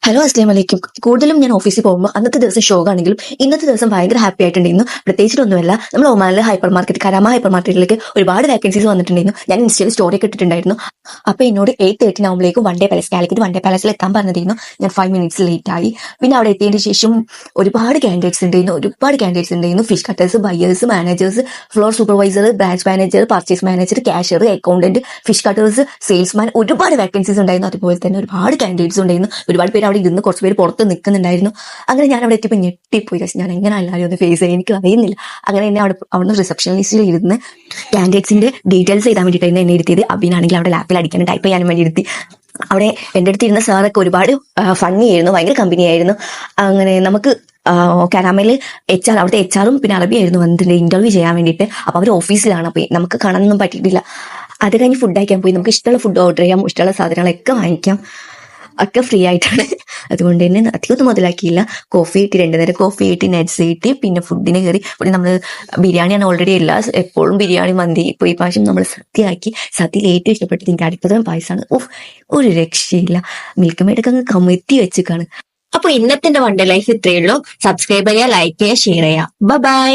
Hello അസ്ലാം വലൈക്കും. കൂടുതലും ഞാൻ ഓഫീസിൽ പോകുമ്പോൾ അന്നത്തെ ദിവസം ഷോ ആണെങ്കിലും ഇന്നത്തെ ദിവസം ഭയങ്കര ഹാപ്പി ആയിട്ടുണ്ടായിരുന്നു. പ്രത്യേകിച്ചിട്ടൊന്നുമല്ല, നമ്മൾ ഒമാനിലെ ഹൈപ്പർ മാർക്കറ്റ് കരാമ ഹൈപ്പർ മാർക്കറ്റിലേക്ക് ഒരുപാട് വേക്കൻസീസ് വന്നിട്ടുണ്ടായിരുന്നു. ഞാൻ ഇൻസ്റ്റയിൽ സ്റ്റോറി ഒക്കെ ഇട്ടിട്ടുണ്ടായിരുന്നു. അപ്പോൾ എന്നോട് 8:30 ആകുമ്പോഴേക്കും one day palace Calicut one day പാലസിൽ എത്താൻ പറഞ്ഞിരുന്നു. ഞാൻ 5 minutes ലേറ്റ് ആയി. പിന്നെ അവിടെ എത്തിയതിന് ശേഷം ഒരുപാട് കാൻഡിഡേറ്റ്സ് ഉണ്ടായിരുന്നു. Fish cutters, buyers, managers, floor supervisor, branch manager, purchase manager, cashier, accountant, fish cutters, salesman, ഒരുപാട് വേക്കൻസീസ് ഉണ്ടായിരുന്നു. അതുപോലെ തന്നെ ഒരുപാട് കാൻഡിഡേറ്റ്സ് ഉണ്ടായിരുന്നു. ഒരുപാട് പേര് അവിടെ ഇരുന്ന് കുറച്ച് പേര് പുറത്ത് നിൽക്കുന്നുണ്ടായിരുന്നു. അങ്ങനെ ഞാൻ അവിടെ എത്തിയപ്പോൾ ഞെട്ടിപ്പോയി. പക്ഷേ ഞാൻ എങ്ങനെ എല്ലാവരും ഒന്ന് ഫേസ് ചെയ്യാൻ എനിക്ക് അറിയുന്നില്ല. അങ്ങനെ എന്നെ അവിടുന്ന് റിസപ്ഷനിസ്റ്റിൽ ഇരുന്ന് കാൻഡിഡേറ്റ്സിന്റെ ഡീറ്റെയിൽസ് എഴുതാൻ വേണ്ടിയിട്ടായിരുന്നു എന്നെ ഇരുത്തിയത്. അബിനാണെങ്കിൽ അവിടെ ലാപ്പിൽ അടിക്കാനും ടൈപ്പ് ചെയ്യാനും വേണ്ടി ഇരുത്തി. അവിടെ എൻ്റെ അടുത്ത് ഇരുന്ന സാറൊക്കെ ഒരുപാട് ഫണ്ണി ആയിരുന്നു, ഭയങ്കര കമ്പനി ആയിരുന്നു. അങ്ങനെ നമുക്ക് കരാമയിൽ അവിടുത്തെ HR പിന്നെ അറബിയായിരുന്നു വന്നിട്ടുണ്ട് ഇന്റർവ്യൂ ചെയ്യാൻ വേണ്ടിയിട്ട്. അപ്പോൾ അവർ ഓഫീസിലാണ്. അപ്പോൾ നമുക്ക് കാണാനൊന്നും പറ്റിയിട്ടില്ല. അത് കഴിഞ്ഞ് ഫുഡ് കഴിക്കാൻ പോയി. നമുക്ക് ഇഷ്ടമുള്ള ഫുഡ് ഓർഡർ ചെയ്യാം, ഇഷ്ടമുള്ള സാധനങ്ങളൊക്കെ വാങ്ങിക്കാം, ഒക്കെ ഫ്രീ ആയിട്ടാണ്. അതുകൊണ്ട് തന്നെ അധികമൊന്നും മുതലാക്കിയില്ല. കോഫി കിട്ടി, 2 നേരം കോഫി കിട്ടി, നട്ട്സ് കിട്ടി. പിന്നെ ഫുഡിന് കയറി. പിന്നെ നമ്മൾ ബിരിയാണിയാണ് ഓൾറെഡി എപ്പോഴും ബിരിയാണി, മന്തി. ഇപ്പോൾ ഈ പ്രാവശ്യം നമ്മൾ സദ്യയാക്കി. സദ്യയിൽ ഏറ്റവും ഇഷ്ടപ്പെട്ടത് എനിക്ക് അടിപ്പതം പായസമാണ്. ഒരു രക്ഷയില്ല. മിൽക്ക് മേഡൊക്കെ അങ്ങ് കമഴ്ത്തി വെച്ചേക്കാണ്. അപ്പോൾ ഇന്നത്തെ എൻ്റെ വണ്ടർ ലൈഫ് ഇത്രയേ ഉള്ളൂ. സബ്സ്ക്രൈബ് ചെയ്യുക, ലൈക്ക് ചെയ്യുക, ഷെയർ ചെയ്യുക. ബൈ.